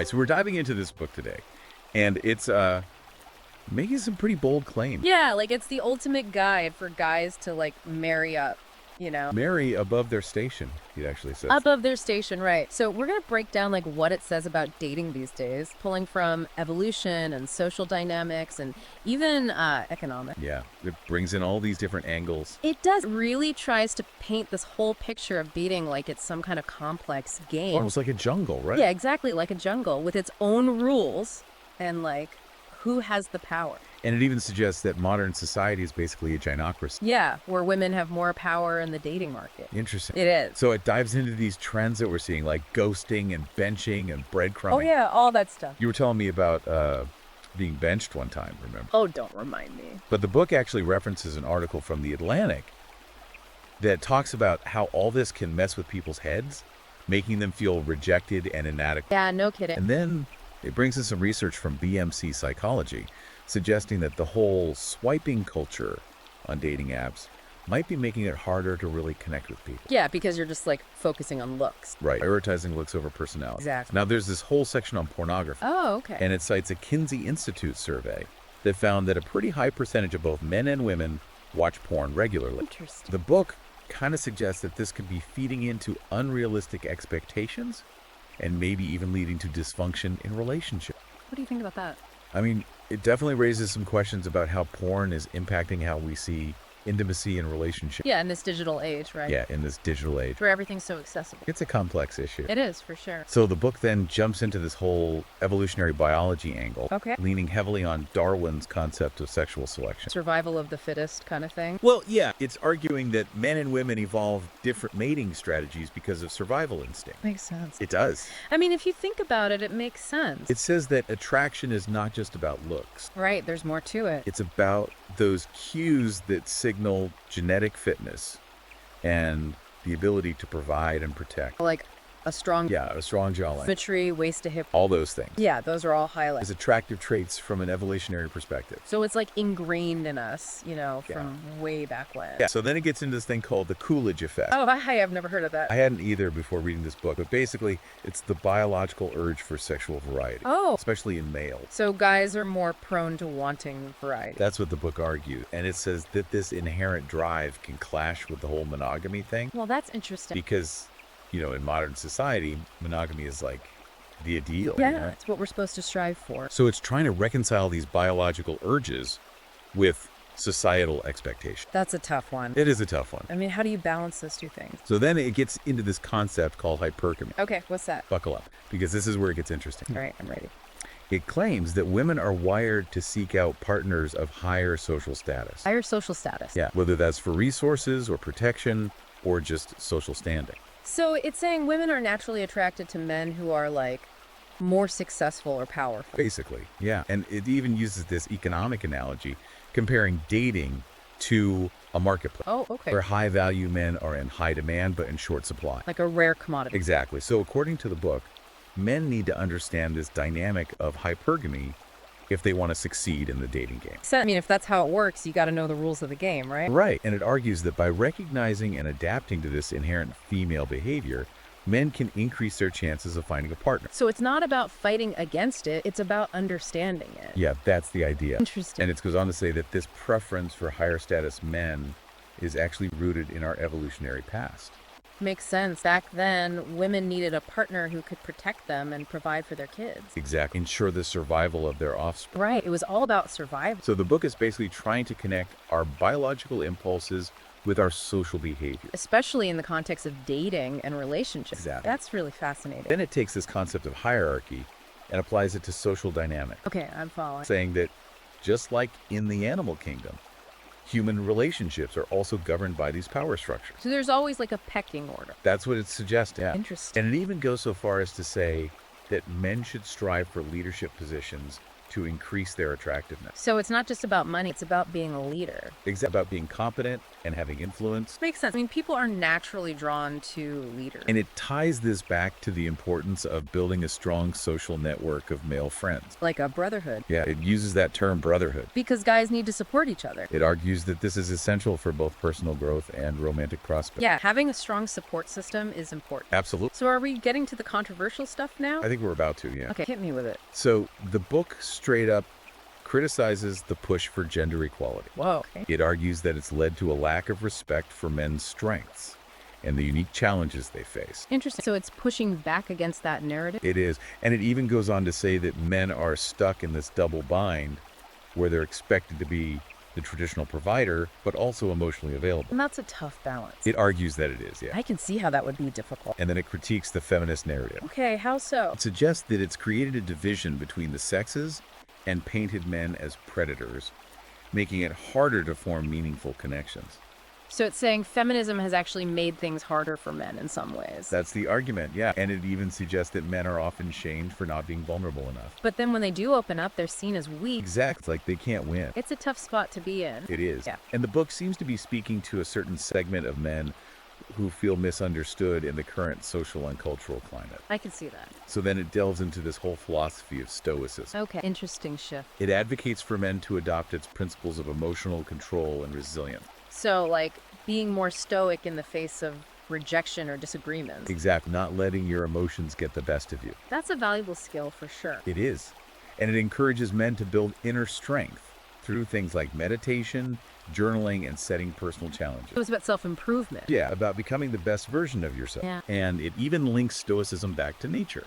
right, so we're diving into this book today, and it's making some pretty bold claims. Yeah, like it's the ultimate guide for guys to like marry up, you know? Marry above their station, he actually says. Above their station, right. So we're going to break down like what it says about dating these days, pulling from evolution and social dynamics and even economic. Yeah, it brings in all these different angles. It does really tries to paint this whole picture of dating like it's some kind of complex game. Almost like a jungle, right? Yeah, exactly, like a jungle with its own rules and like who has the power. And it even suggests that modern society is basically a gynocracy. Yeah, where women have more power in the dating market. Interesting. It is. So it dives into these trends that we're seeing, like ghosting and benching and breadcrumbing. Oh yeah, all that stuff. You were telling me about being benched one time, remember? Oh, don't remind me. But the book actually references an article from The Atlantic that talks about how all this can mess with people's heads, making them feel rejected and inadequate. Yeah, no kidding. And then it brings in some research from BMC Psychology, suggesting that the whole swiping culture on dating apps might be making it harder to really connect with people. Yeah, because you're just like focusing on looks. Right. Prioritizing looks over personality. Exactly. Now, there's this whole section on pornography. Oh, okay. And it cites a Kinsey Institute survey that found that a pretty high percentage of both men and women watch porn regularly. Interesting. The book kind of suggests that this could be feeding into unrealistic expectations and maybe even leading to dysfunction in relationships. What do you think about that? I mean, it definitely raises some questions about how porn is impacting how we see intimacy and relationships. Yeah, in this digital age, right? Yeah, in this digital age. Where everything's so accessible. It's a complex issue. It is, for sure. So the book then jumps into this whole evolutionary biology angle, Okay. leaning heavily on Darwin's concept of sexual selection. Survival of the fittest kind of thing. Well, yeah, it's arguing that men and women evolved different mating strategies because of survival instinct. Makes sense. It does. I mean, if you think about it, it makes sense. It says that attraction is not just about looks. Right, there's more to it. It's about those cues that signal genetic fitness and the ability to provide and protect. Like a strong Yeah, a strong jawline. symmetry, waist to hip. All those things. Yeah, those are all highlights. As attractive traits from an evolutionary perspective. So it's like ingrained in us, you know, Yeah. from way back when. Yeah, so then it gets into this thing called the Coolidge effect. Oh, I have never heard of that. I hadn't either before reading this book, but basically it's the biological urge for sexual variety, Oh, especially in males. so guys are more prone to wanting variety. That's what the book argues. And it says that this inherent drive can clash with the whole monogamy thing Well, that's interesting. because, you know, in modern society, monogamy is like the ideal. Yeah, you know? it's what we're supposed to strive for. So it's trying to reconcile these biological urges with societal expectations. That's a tough one. It is a tough one. I mean, how do you balance those two things? So then it gets into this concept called hypergamy. Okay, what's that? Buckle up, because this is where it gets interesting. All right, I'm ready. It claims that women are wired to seek out partners of higher social status. Higher social status. Yeah, whether that's for resources or protection or just social standing. So it's saying women are naturally attracted to men who are like more successful or powerful. Basically, yeah. And it even uses this economic analogy, comparing dating to a marketplace, Oh, okay. where high value men are in high demand but in short supply. Like a rare commodity. Exactly. So according to the book, men need to understand this dynamic of hypergamy if they want to succeed in the dating game. So, I mean, if that's how it works, you got to know the rules of the game, right? Right. And it argues that by recognizing and adapting to this inherent female behavior, men can increase their chances of finding a partner. So it's not about fighting against it, it's about understanding it. Yeah, that's the idea. Interesting. And it goes on to say that this preference for higher status men is actually rooted in our evolutionary past. Makes sense. Back then, women needed a partner who could protect them and provide for their kids. Exactly. Ensure the survival of their offspring. Right. It was all about survival. So the book is basically trying to connect our biological impulses with our social behavior. Especially in the context of dating and relationships. Exactly. That's really fascinating. Then it takes this concept of hierarchy and applies it to social dynamics, Okay, I'm following. saying that just like in the animal kingdom, human relationships are also governed by these power structures. So there's always like a pecking order. That's what it suggests, yeah. Interesting. And it even goes so far as to say that men should strive for leadership positions to increase their attractiveness. So it's not just about money, it's about being a leader. It's about being competent and having influence. Makes sense. I mean, people are naturally drawn to leaders. And it ties this back to the importance of building a strong social network of male friends. Like a brotherhood. Yeah, it uses that term brotherhood. Because guys need to support each other. It argues that this is essential for both personal growth and romantic prospects. Yeah, having a strong support system is important. Absolutely. So are we getting to the controversial stuff now? I think we're about to, yeah. Okay, hit me with it. So the book straight up criticizes the push for gender equality. Whoa. Okay. It argues that it's led to a lack of respect for men's strengths and the unique challenges they face. Interesting. So it's pushing back against that narrative? It is. And it even goes on to say that men are stuck in this double bind where they're expected to be the traditional provider, but also emotionally available. And that's a tough balance. It argues that it is, yeah. I can see how that would be difficult. And then it critiques the feminist narrative. Okay, how so? It suggests that it's created a division between the sexes and painted men as predators, making it harder to form meaningful connections. So it's saying feminism has actually made things harder for men in some ways. That's the argument, yeah. And it even suggests that men are often shamed for not being vulnerable enough. But then when they do open up, they're seen as weak. Exactly. It's like they can't win. It's a tough spot to be in. It is. Yeah. And the book seems to be speaking to a certain segment of men who feel misunderstood in the current social and cultural climate. I can see that. So then it delves into this whole philosophy of stoicism. Okay, interesting shift. It advocates for men to adopt its principles of emotional control and resilience. So, like, being more stoic in the face of rejection or disagreements. Exactly. Not letting your emotions get the best of you. That's a valuable skill for sure. It is. And it encourages men to build inner strength through things like meditation, journaling, and setting personal challenges. It was about self-improvement. Yeah, about becoming the best version of yourself. Yeah. And it even links stoicism back to nature,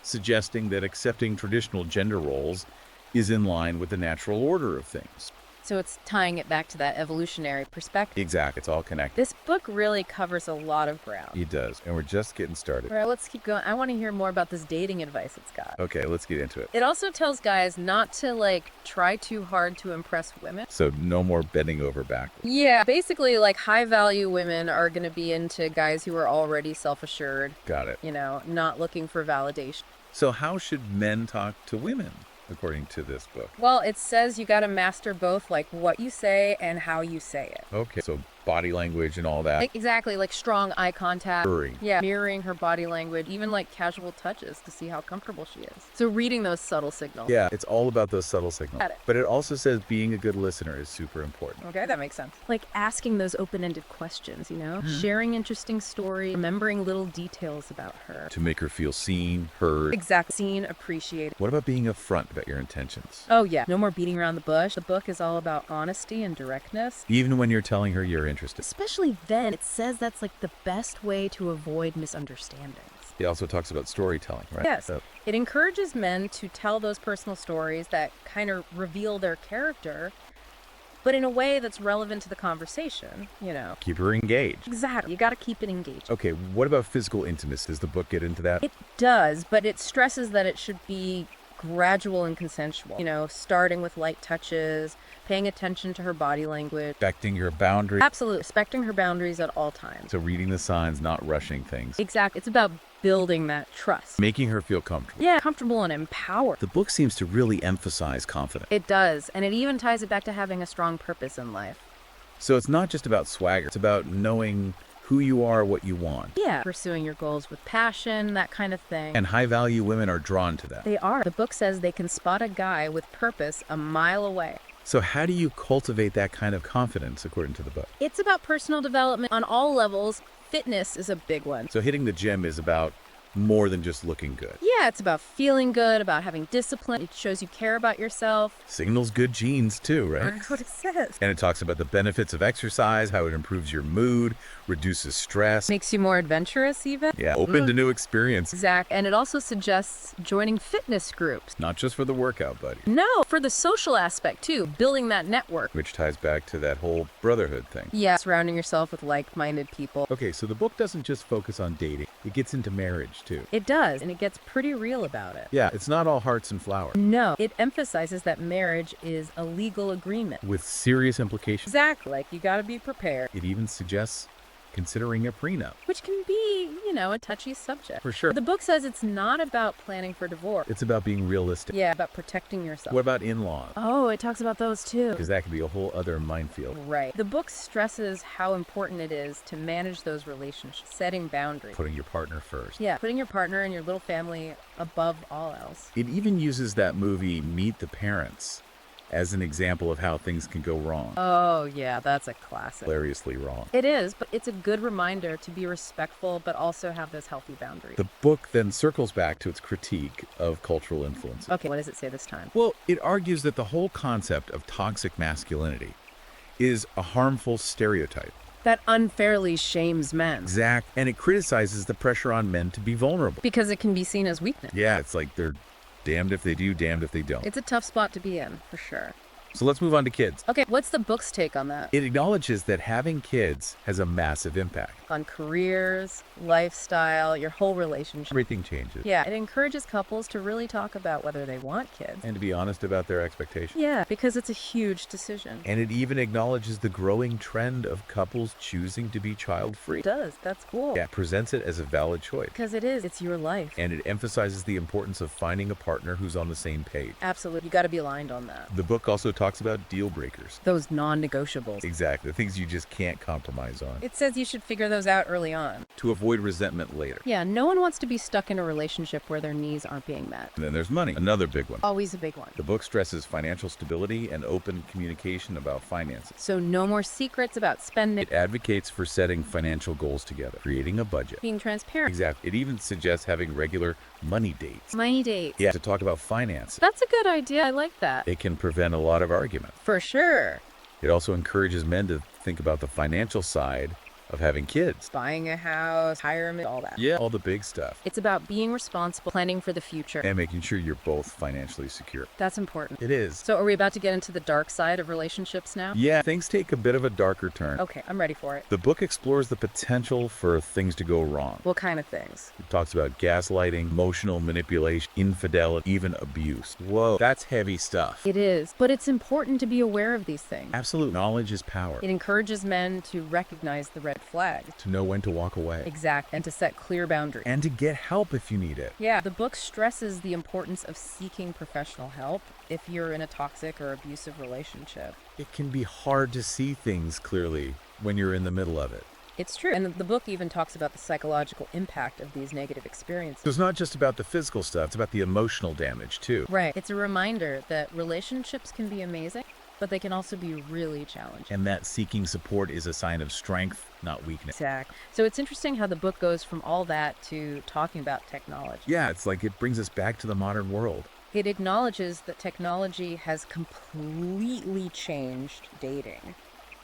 suggesting that accepting traditional gender roles is in line with the natural order of things. So it's tying it back to that evolutionary perspective. Exactly. It's all connected. This book really covers a lot of ground. It does. And we're just getting started. All right, let's keep going. I want to hear more about this dating advice it's got. Okay, let's get into it. It also tells guys not to, like, try too hard to impress women. So no more bending over backwards. Yeah, basically, like, high-value women are going to be into guys who are already self-assured, Got it. you know, not looking for validation. So how should men talk to women, according to this book? Well, it says you got to master both, like, what you say and how you say it. Okay, so body language and all that. Like, exactly, like strong eye contact. Mirroring. Yeah, mirroring her body language, even like casual touches to see how comfortable she is. So reading those subtle signals. Yeah, it's all about those subtle signals. Got it. But it also says being a good listener is super important. Okay, that makes sense. Like asking those open-ended questions, you know? Sharing interesting stories, remembering little details about her. To make her feel seen, heard. Exactly. Seen, appreciated. What about being upfront about your intentions? Oh yeah, no more beating around the bush. The book is all about honesty and directness. Even when you're telling her you're interested. Especially then, it says that's like the best way to avoid misunderstandings. It also talks about storytelling, right? Yes. So, It encourages men to tell those personal stories that kind of reveal their character, but in a way that's relevant to the conversation, you know. keep her engaged. Exactly. You got to keep it engaged. Okay, what about physical intimacy? Does the book get into that? It does, but it stresses that it should be gradual and consensual. You know, starting with light touches, paying attention to her body language. Respecting your boundaries. Absolutely. Respecting her boundaries at all times. So reading the signs, not rushing things. Exactly. It's about building that trust. Making her feel comfortable. Yeah, comfortable and empowered. The book seems to really emphasize confidence. It does, and it even ties it back to having a strong purpose in life. So it's not just about swagger. It's about knowing who you are, what you want. Yeah, pursuing your goals with passion, that kind of thing. And high-value women are drawn to that. They are. The book says they can spot a guy with purpose a mile away. So how do you cultivate that kind of confidence, according to the book? It's about personal development on all levels. Fitness is a big one. So hitting the gym is about more than just looking good. Yeah, it's about feeling good, about having discipline. It shows you care about yourself. Signals good genes too, right? That's what it says. And it talks about the benefits of exercise, how it improves your mood, reduces stress. Makes you more adventurous even. Yeah, open to new experience. Exactly. And it also suggests joining fitness groups. Not just for the workout, buddy. No, for the social aspect too, building that network. Which ties back to that whole brotherhood thing. Yeah, surrounding yourself with like-minded people. Okay, so the book doesn't just focus on dating. It gets into marriage too. It does, and it gets pretty real about it. Yeah, it's not all hearts and flowers. No, it emphasizes that marriage is a legal agreement. With serious implications. Exactly, like you gotta be prepared. It even suggests considering a prenup. Which can be, a touchy subject. For sure. The book says it's not about planning for divorce. It's about being realistic. Yeah, about protecting yourself. What about in-laws? Oh, it talks about those too. Because that could be a whole other minefield. Right. The book stresses how important it is to manage those relationships, setting boundaries. Putting your partner first. Yeah, putting your partner and your little family above all else. It even uses that movie Meet the Parents as an example of how things can go wrong. Oh, yeah, that's a classic. Hilariously wrong. It is, but it's a good reminder to be respectful, but also have those healthy boundaries. The book then circles back to its critique of cultural influences. Okay, what does it say this time? Well, it argues that the whole concept of toxic masculinity is a harmful stereotype. That unfairly shames men. Exact. And it criticizes the pressure on men to be vulnerable. Because it can be seen as weakness. Yeah, it's like they're damned if they do, damned if they don't. It's a tough spot to be in, for sure. So let's move on to kids. Okay, what's the book's take on that? It acknowledges that having kids has a massive impact. On careers, lifestyle, your whole relationship. Everything changes. Yeah, it encourages couples to really talk about whether they want kids. And to be honest about their expectations. Yeah, because it's a huge decision. And it even acknowledges the growing trend of couples choosing to be child-free. It does. That's cool. Yeah, it presents it as a valid choice. Because it is. It's your life. And it emphasizes the importance of finding a partner who's on the same page. Absolutely. You got to be aligned on that. The book also talks about deal breakers. Those non-negotiables. Exactly, the things you just can't compromise on. It says you should figure those out early on. To avoid resentment later. Yeah, no one wants to be stuck in a relationship where their needs aren't being met. And then there's money, another big one. Always a big one. The book stresses financial stability and open communication about finances. So no more secrets about spending. It advocates for setting financial goals together, creating a budget. Being transparent. Exactly. It even suggests having regular money dates. Money dates. Yeah, to talk about finances. That's a good idea. I like that. It can prevent a lot of argument. For sure. It also encourages men to think about the financial side of having kids. Buying a house, retirement, all that. Yeah, all the big stuff. It's about being responsible, planning for the future. And making sure you're both financially secure. That's important. It is. So are we about to get into the dark side of relationships now? Yeah, things take a bit of a darker turn. Okay, I'm ready for it. The book explores the potential for things to go wrong. What kind of things? It talks about gaslighting, emotional manipulation, infidelity, even abuse. Whoa, that's heavy stuff. It is, but it's important to be aware of these things. Absolute knowledge is power. It encourages men to recognize the red flags. To know when to walk away. Exactly, and to set clear boundaries. And to get help if you need it. Yeah, the book stresses the importance of seeking professional help if you're in a toxic or abusive relationship. It can be hard to see things clearly when you're in the middle of it. It's true. And the book even talks about the psychological impact of these negative experiences. So it's not just about the physical stuff, it's about the emotional damage too. Right. It's a reminder that relationships can be amazing, but they can also be really challenging. And that seeking support is a sign of strength, not weakness. Exactly. So it's interesting how the book goes from all that to talking about technology. Yeah, it's like it brings us back to the modern world. It acknowledges that technology has completely changed dating,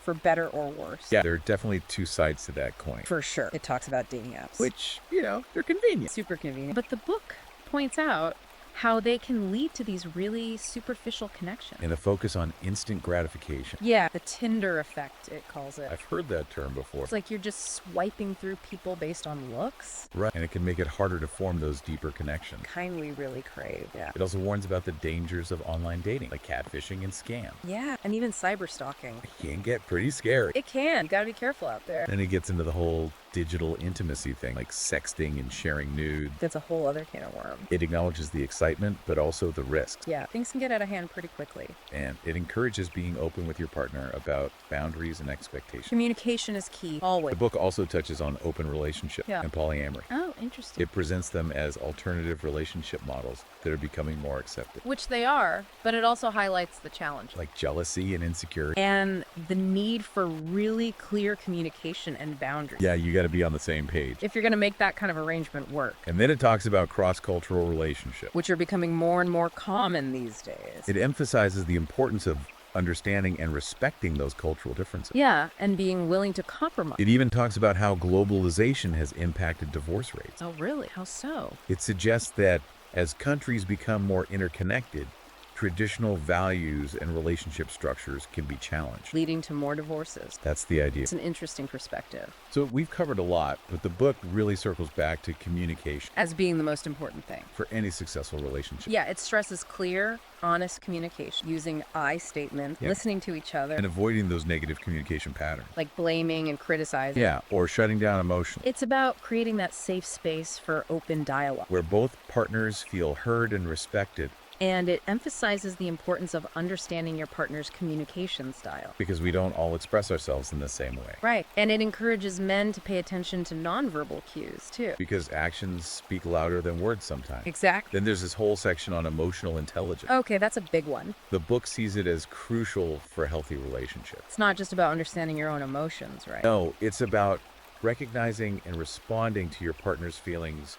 for better or worse. Yeah, there are definitely two sides to that coin. For sure. It talks about dating apps. Which, they're convenient. Super convenient. But the book points out how they can lead to these really superficial connections. And a focus on instant gratification. Yeah, the Tinder effect, it calls it. I've heard that term before. It's like you're just swiping through people based on looks. Right, and it can make it harder to form those deeper connections. Kind we really crave, yeah. It also warns about the dangers of online dating, like catfishing and scam. Yeah, and even cyber stalking. It can get pretty scary. It can. You gotta be careful out there. Then it gets into the whole digital intimacy thing, like sexting and sharing nude. That's a whole other can of worms. It acknowledges the excitement, but also the risks. Yeah, things can get out of hand pretty quickly. And it encourages being open with your partner about boundaries and expectations. Communication is key, always. The book also touches on open relationship and polyamory. Oh, interesting. It presents them as alternative relationship models that are becoming more accepted. Which they are, but it also highlights the challenge. Like jealousy and insecurity. And the need for really clear communication and boundaries. Yeah, you got to be on the same page. If you're going to make that kind of arrangement work. And then it talks about cross-cultural relationships. Which are becoming more and more common these days. It emphasizes the importance of understanding and respecting those cultural differences. Yeah, and being willing to compromise. It even talks about how globalization has impacted divorce rates. Oh, really? How so? It suggests that as countries become more interconnected, traditional values and relationship structures can be challenged. Leading to more divorces. That's the idea. It's an interesting perspective. So we've covered a lot, but the book really circles back to communication As being the most important thing. for any successful relationship. Yeah, it stresses clear, honest communication, using I statements, Yeah. listening to each other, And avoiding those negative communication patterns. like blaming and criticizing. Yeah, or shutting down emotion, It's about creating that safe space for open dialogue. where both partners feel heard and respected, And it emphasizes the importance of understanding your partner's communication style. because we don't all express ourselves in the same way. Right. And it encourages men to pay attention to nonverbal cues, too. Because actions speak louder than words sometimes. Exactly. Then there's this whole section on emotional intelligence. Okay, that's a big one. The book sees it as crucial for healthy relationships. It's not just about understanding your own emotions, right? No, it's about recognizing and responding to your partner's feelings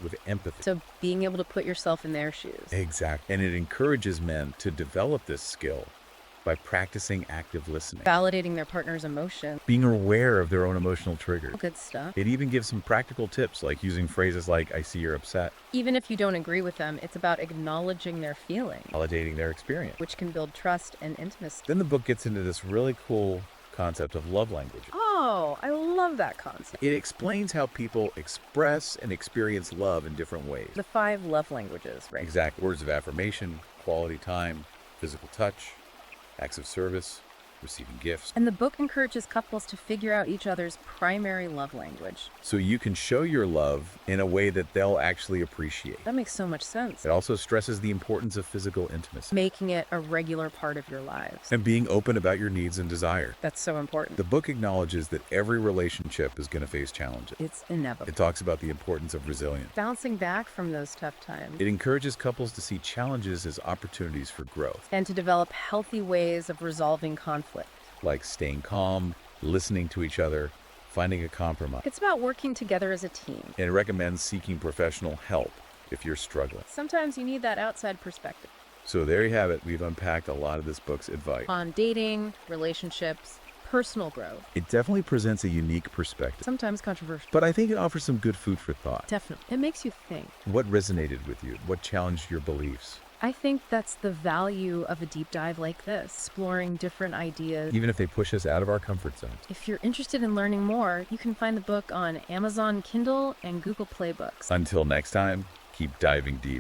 with empathy. So being able to put yourself in their shoes. Exactly. And it encourages men to develop this skill by practicing active listening, Validating their partner's emotion. being aware of their own emotional triggers. Good stuff. It even gives some practical tips, like using phrases like, I see you're upset, Even if you don't agree with them, it's about acknowledging their feelings, validating their experience. which can build trust and intimacy. Then the book gets into this really cool concept of love languages. Oh, I love that concept. It explains how people express and experience love in different ways. The 5 love languages, right? Exact words of affirmation, quality time, physical touch, acts of service, receiving gifts. And the book encourages couples to figure out each other's primary love language. So you can show your love in a way that they'll actually appreciate. That makes so much sense. It also stresses the importance of physical intimacy Making it a regular part of your lives. and being open about your needs and desires. That's so important. The book acknowledges that every relationship is going to face challenges. It's inevitable. It talks about the importance of resilience. Bouncing back from those tough times. It encourages couples to see challenges as opportunities for growth, And to develop healthy ways of resolving conflict. like staying calm, listening to each other, finding a compromise. It's about working together as a team. And it recommends seeking professional help if you're struggling. Sometimes you need that outside perspective So there you have it. We've unpacked a lot of this book's advice. on dating, relationships, personal growth. It definitely presents a unique perspective, Sometimes controversial. but I think it offers some good food for thought. Definitely. It makes you think. What resonated with you? What challenged your beliefs? I think that's the value of a deep dive like this, exploring different ideas. Even if they push us out of our comfort zones. If you're interested in learning more, you can find the book on Amazon Kindle and Google Play Books. Until next time, keep diving deep.